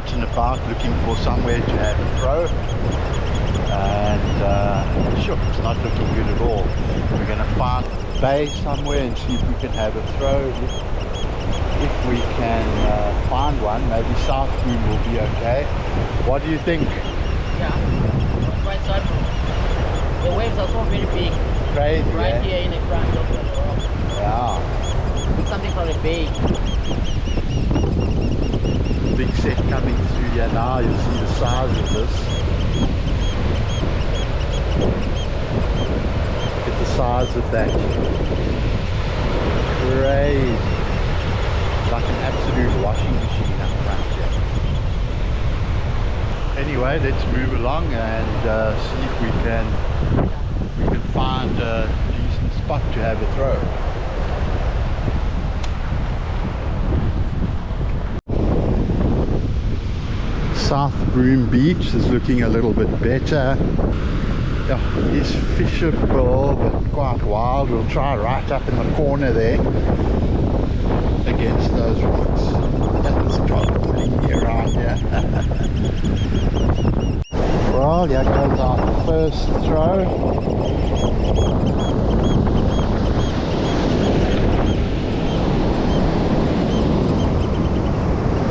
out and about looking for somewhere to have a throw, and sure, it's not looking good at all. We're going to find a bay somewhere and see if we can have a throw. If we can find one, maybe Southbroom will be okay. What do you think? Yeah, quite Southbroom. The waves are so very big. Crazy, right here in the front of the rock. Yeah. It's something called a bay. Big set coming through here now. You'll see the size of this. Look at the size of that. Crazy. Like an absolute washing machine up front here. Anyway, let's move along and see if we can find a decent spot to have a throw. Southbroom Beach is looking a little bit better. Yeah, it is fishable but quite wild. We'll try right up in the corner there against those rocks. That's God pulling me around here. Well, here goes our first throw.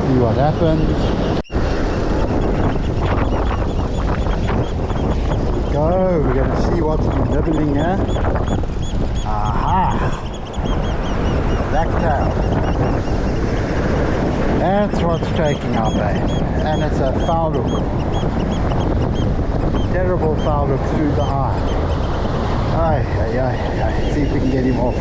See what happens. Go, we're going to see what's been nibbling here. Aha! Blacktail. That's what's taking our bait. And it's a foul hook. Terrible foul hook through the eye. Aye. See if we can get him off.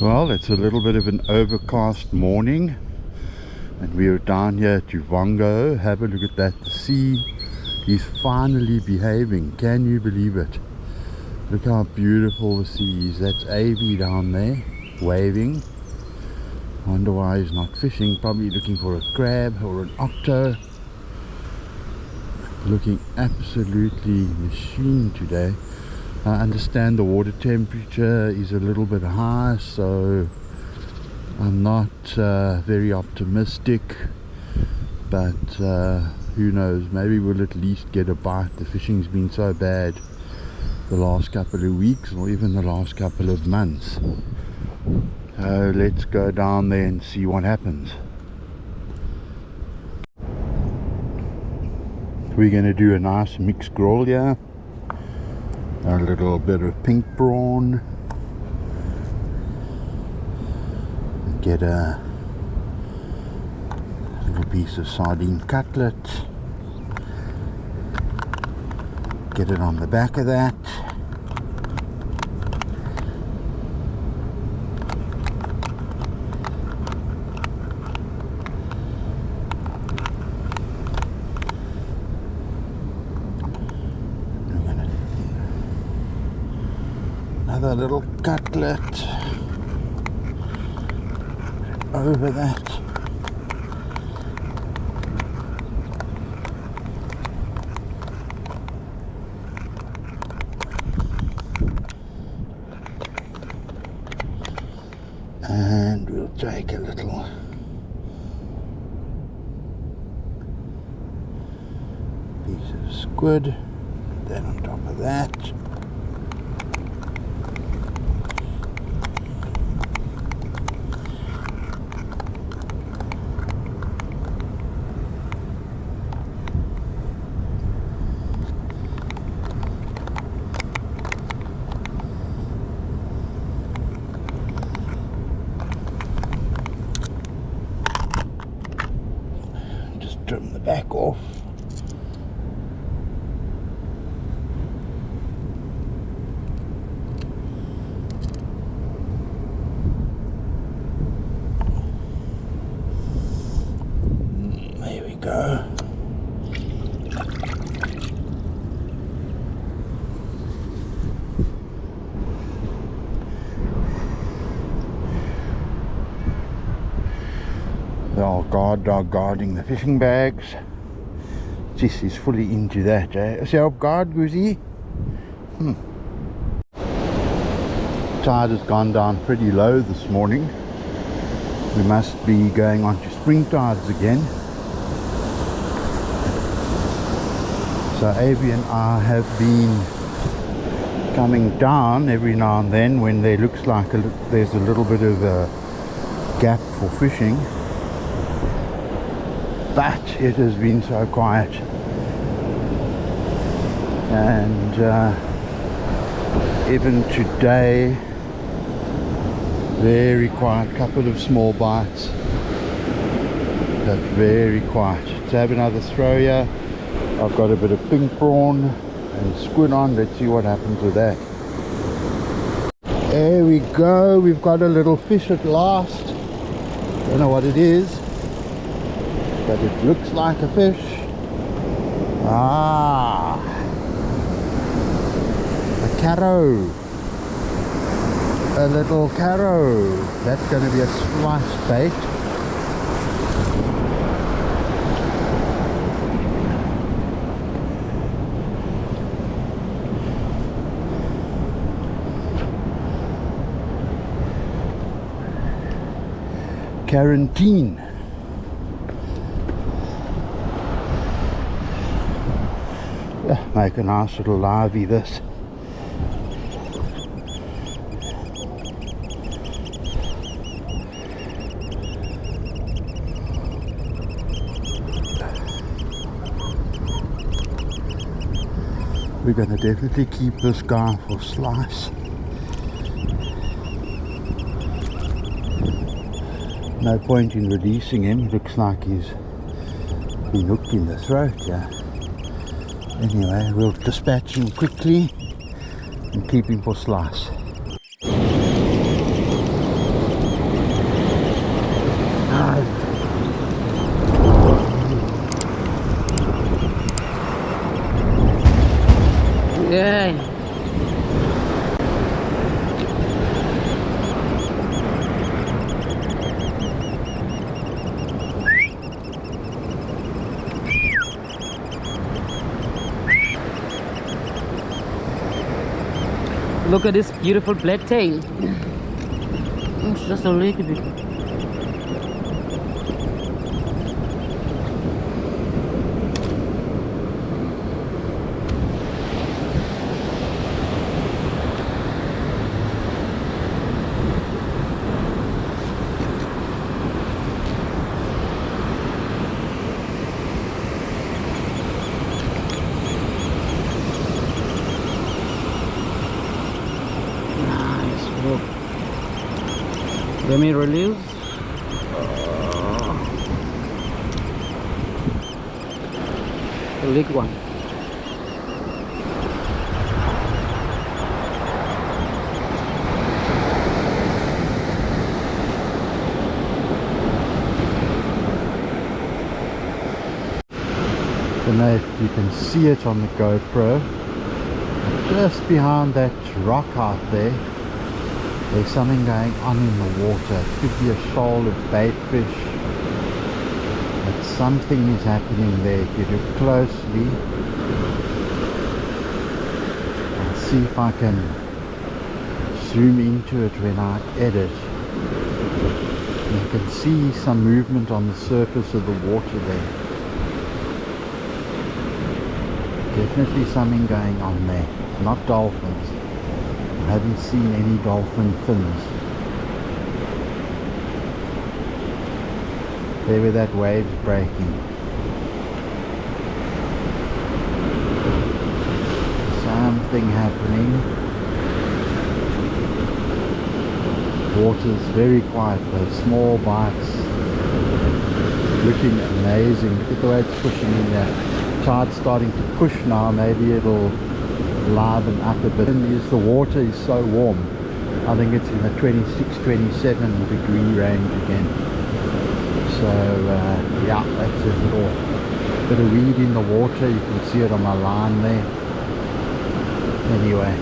Well, it's a little bit of an overcast morning and we are down here at Juango. Have a look at that. The sea is finally behaving. Can you believe it? Look how beautiful the sea is. That's Avy down there waving. Wonder why he's not fishing. Probably looking for a crab or an octo. Looking absolutely machine today. I understand the water temperature is a little bit high, so I'm not very optimistic, but who knows, maybe we'll at least get a bite. The fishing's been so bad the last couple of weeks or even the last couple of months. So let's go down there and see what happens. We're going to do a nice mixed grill here. A little bit of pink prawn. Get a little piece of sardine cutlet. Get it on the back of that. Another little cutlet over that. And we'll take a little piece of squid, then on top of that. Trim the back off. There we go. The old guard dog guarding the fishing bags. Jeez, he's fully into that, eh? Is your guard, Goosey? Tide has gone down pretty low this morning. We must be going on to spring tides again. So Avi and I have been coming down every now and then when there looks like there's a little bit of a gap for fishing. But it has been so quiet, and even today very quiet, couple of small bites, but very quiet. Let's have another throw here. I've got a bit of pink prawn and squid on. Let's see what happens with that. There we go, we've got a little fish at last. Don't know what it is, but it looks like a fish. Ah, a carrow, a little carrow. That's going to be a slice bait. Quarantine. Make a nice little livey this. We're going to definitely keep this guy for slice. No point in releasing him. Looks like he's been hooked in the throat, yeah. Anyway, we'll dispatch him quickly and keep him for slice. Yeah. Look at this beautiful black tail. It's just a little bit. Let me release. The big one. I don't know if you can see it on the GoPro. Just behind that rock out there, there's something going on in the water. It could be a shoal of bait fish, but something is happening there. If you look closely, I'll see if I can zoom into it when I edit. You can see some movement on the surface of the water there. Definitely something going on there. Not dolphins. I haven't seen any dolphin fins. There where that wave's breaking. Something happening. Water's very quiet though, small bites. Looking amazing. Look at the way it's pushing in there. Tide's starting to push now, maybe it'll liven up a bit. The water is so warm. I think it's in the 26-27 degree range again. So yeah, that's a little bit of weed in the water. You can see it on my line there. Anyway,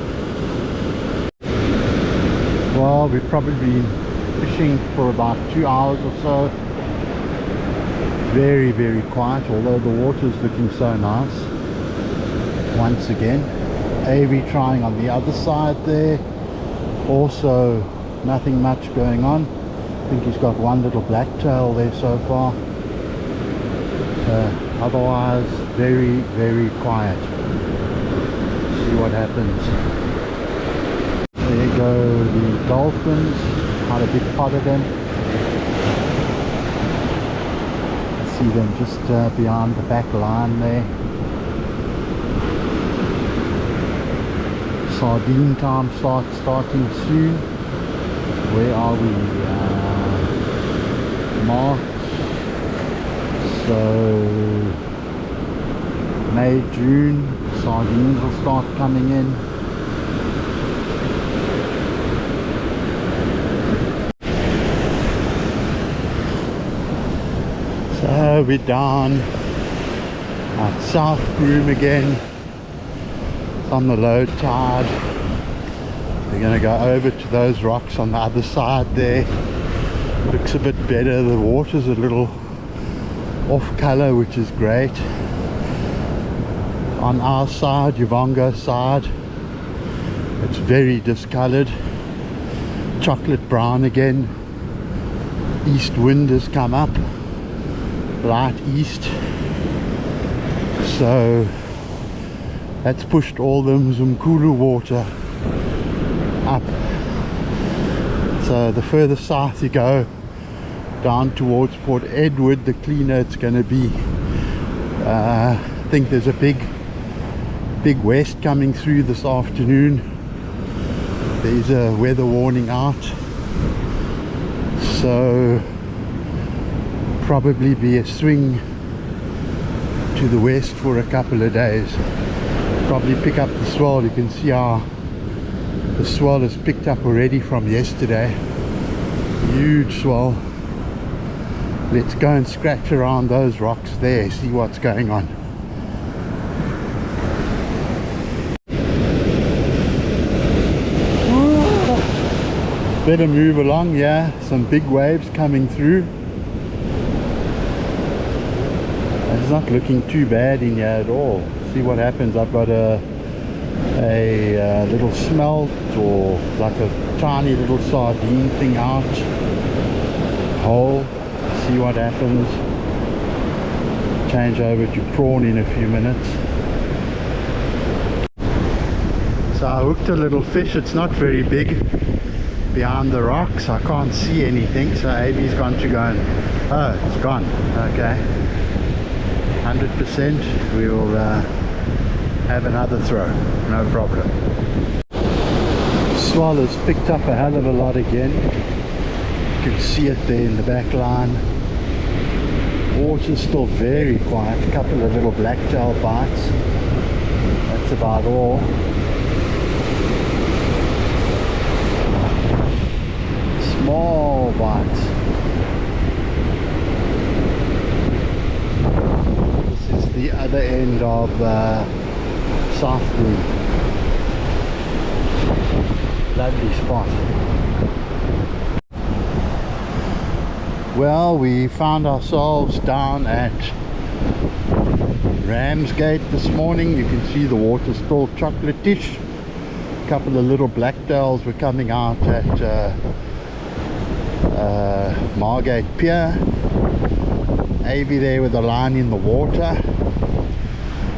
well, we've probably been fishing for about 2 hours or so. Very, very quiet, although the water's looking so nice. Once again, Avy trying on the other side there. Also, nothing much going on. I think he's got one little blacktail there so far. Otherwise, very, very quiet. See what happens. There go the dolphins. Quite a big pot of them. See them just beyond the back line there. Sardine time starting soon. Where are we? March. So May, June, sardines will start coming in. So we're down at Southbroom again. It's on the low tide. We're going to go over to those rocks on the other side there. Looks a bit better. The water's a little off color, which is great. On our side, Juango side, it's very discolored. Chocolate brown again. East wind has come up. Light east, so that's pushed all the Mzumkulu water up. So the further south you go, down towards Port Edward, the cleaner it's going to be. I think there's a big west coming through this afternoon. There's a weather warning out, so probably be a swing to the west for a couple of days. Probably pick up the swell. You can see how the swell is picked up already from yesterday. Huge swell. Let's go and scratch around those rocks there, see what's going on. Better move along. Yeah, some big waves coming through. It's not looking too bad in here at all. See what happens. I've got a little smelt, or like a tiny little sardine thing out. Hole. See what happens. Change over to prawn in a few minutes. So I hooked a little fish. It's not very big. Behind the rocks, I can't see anything. So Avy's gone to go and... oh, it's gone. Okay. 100%, we will have another throw, no problem. Swell has picked up a hell of a lot again. You can see it there in the back line. Water's still very quiet, a couple of little blacktail bites. That's about all. Small bites. The other end of Southbroom. Lovely spot. Well, we found ourselves down at Ramsgate this morning. You can see the water still chocolate-ish. A couple of little blacktails were coming out at Margate Pier. Avy there with a line in the water.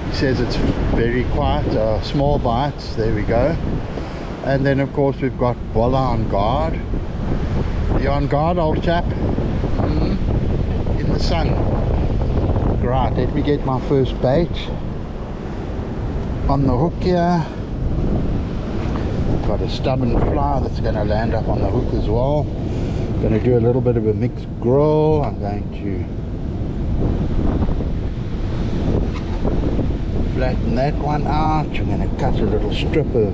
He says it's very quiet. Small bites. There we go. And then of course we've got Bola on guard. You on guard, old chap? In the sun. Right, let me get my first bait on the hook here. Got a stubborn fly that's going to land up on the hook as well. Going to do a little bit of a mixed grill. I'm going to flatten that one out. I'm going to cut a little strip of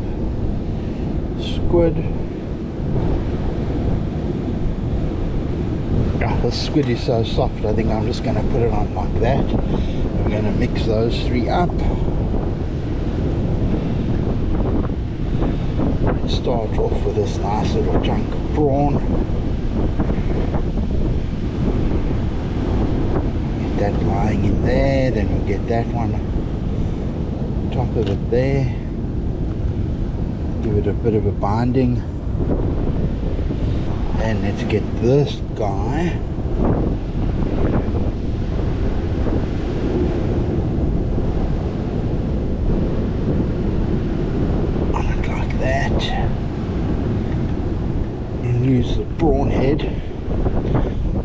squid. The squid is so soft, I think I'm just going to put it on like that. I'm going to mix those three up. Let's start off with this nice little chunk of prawn. that lying in there, then we'll get that one top of it there, give it a bit of a binding, and let's get this guy on it like that, and use the prawn head,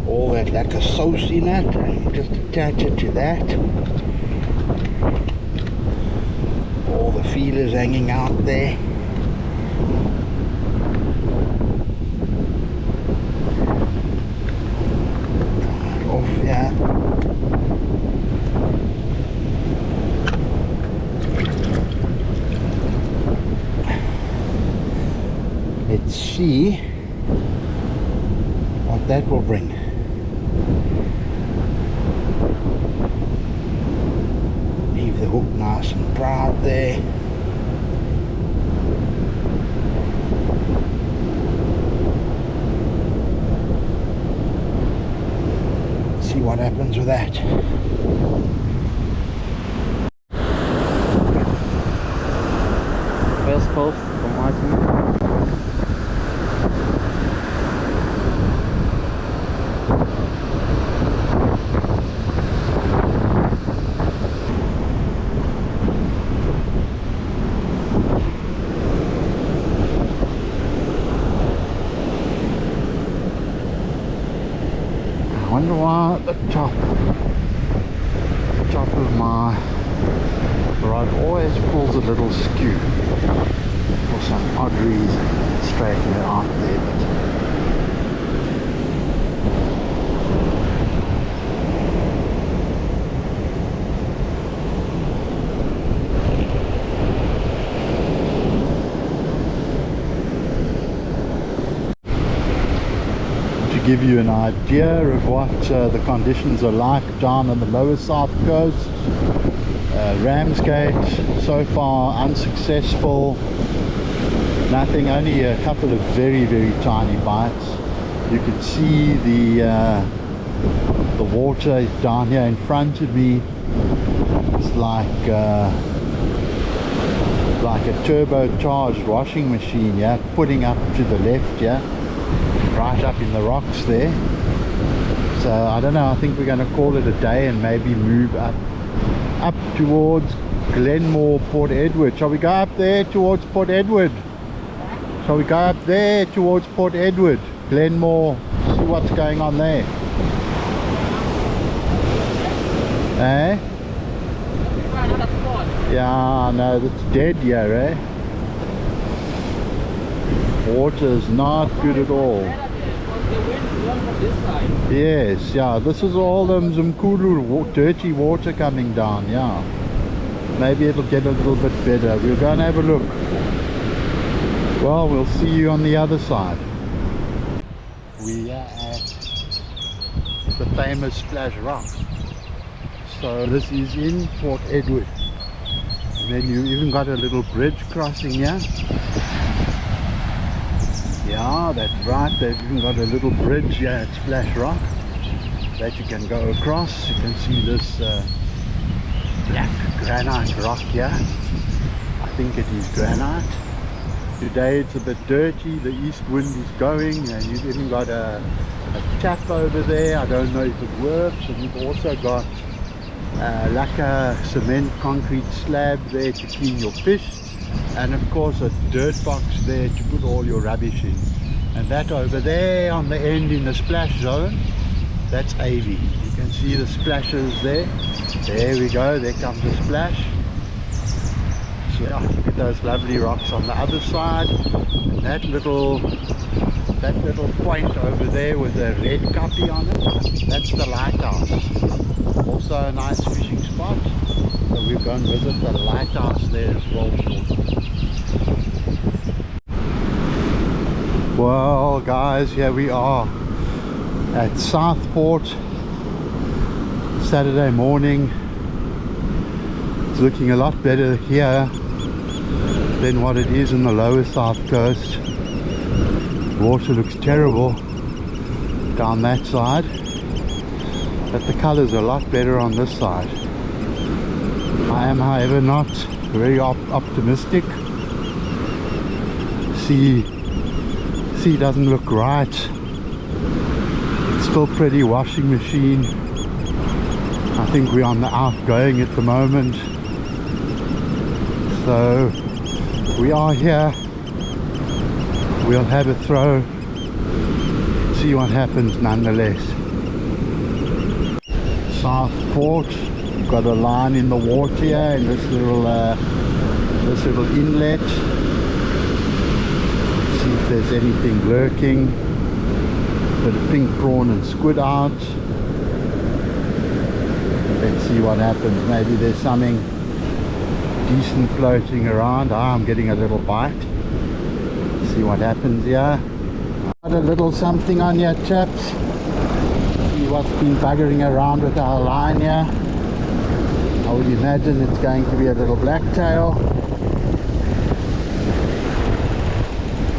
all that like a sauce in it, and just attach it to that. All the feelers hanging out there. Right off here. Let's see what that will bring. Leave the hook nice and proud there. See what happens with that. First post from Martin. I wonder why the top of my rod always pulls a little skew for some odd reason. Straighten it out there, give you an idea of what the conditions are like down on the lower south coast. Ramsgate, so far unsuccessful, nothing, only a couple of very tiny bites. You can see the water down here in front of me. It's like a turbocharged washing machine, yeah, putting up to the left, yeah, right up in the rocks there. So I don't know, I think we're going to call it a day and maybe move up towards Glenmore, Port Edward. Shall we go up there towards Port Edward? Shall we go up there towards Port Edward, Glenmore, see what's going on there? Eh? Yeah, no, that's dead here, eh? Water's not good at all. Yes, yeah, this is all Zumkulu dirty water coming down, yeah. Maybe it'll get a little bit better. We'll go and have a look. Well, we'll see you on the other side. We are at the famous Splash Rock. So this is in Port Edward. And then you even got a little bridge crossing here. Yeah, that's right, they've even got a little bridge here at Splash Rock that you can go across. You can see this black granite rock here. I think it is granite. Today it's a bit dirty, the east wind is going, and you've even got a tap over there. I don't know if it works. And you've also got like a cement concrete slab there to clean your fish, and of course a dirt box there to put all your rubbish in. And that over there on the end in the splash zone, that's AV. You can see the splashes there. There we go, there comes the splash. So yeah, look at those lovely rocks on the other side. And that little point over there with a red copy on it, that's the lighthouse. Also a nice fishing spot. So we'll go and visit the lighthouse there as well shortly. Well guys, here we are at Southport, Saturday morning. It's looking a lot better here than what it is in the lower south coast. Water looks terrible down that side. but the colors are a lot better on this side. I am, however, not very optimistic. Sea doesn't look right. It's still pretty washing machine. I think we're on the outgoing at the moment. So we are here. We'll have a throw. See what happens nonetheless. Southport. We've got a line in the water here in this little inlet. See if there's anything lurking. Bit of pink prawn and squid out. Let's see what happens. Maybe there's something decent floating around. I'm getting a little bite. See what happens here. Got a little something on here, chaps. See what's been buggering around with our line here. I would imagine it's going to be a little blacktail.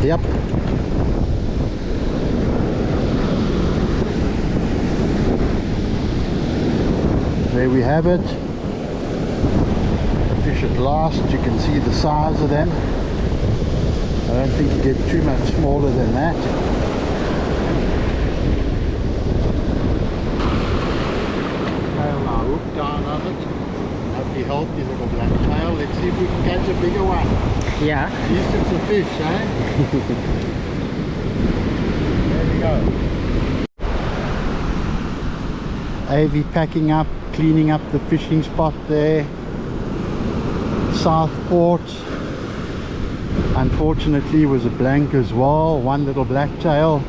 Yep. There we have it. Fish at last. You can see the size of them. I don't think you get too much smaller than that. Tail now hooked down on it. Lovely healthy little black tail. Let's see if we can catch a bigger one. Yeah. These sorts of fish, eh? There we go. AV packing up, cleaning up the fishing spot there. Southport. Unfortunately was a blank as well. One little blacktail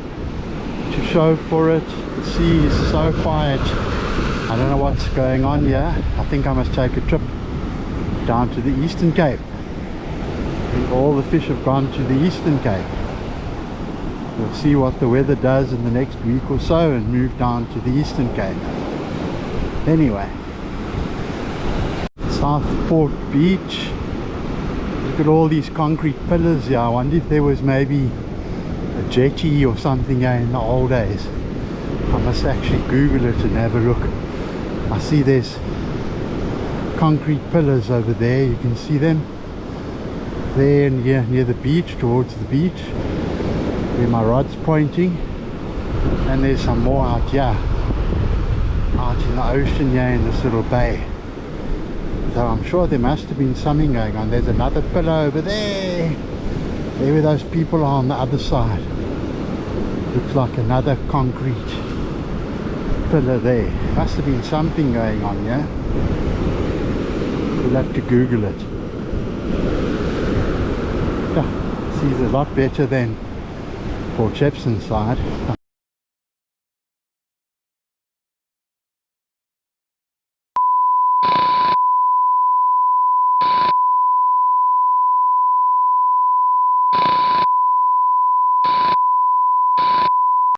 to show for it. The sea is so quiet. I don't know what's going on here. I think I must take a trip down to the Eastern Cape. I think all the fish have gone to the Eastern Cape. We'll see what the weather does in the next week or so and move down to the Eastern Cape. Anyway, Southport Beach. Look at all these concrete pillars here. I wonder if there was maybe a jetty or something here in the old days. I must actually Google it and have a look. I see there's concrete pillars over there. You can see them there and here near the beach, towards the beach where my rod's pointing. And there's some more out here, out in the ocean here in this little bay. So I'm sure there must have been something going on. There's another pillar over there. There where those people are on the other side. Looks like another concrete pillar there. Must have been something going on here. We'll have to Google it. Yeah, sees a lot better than Port Shepston side.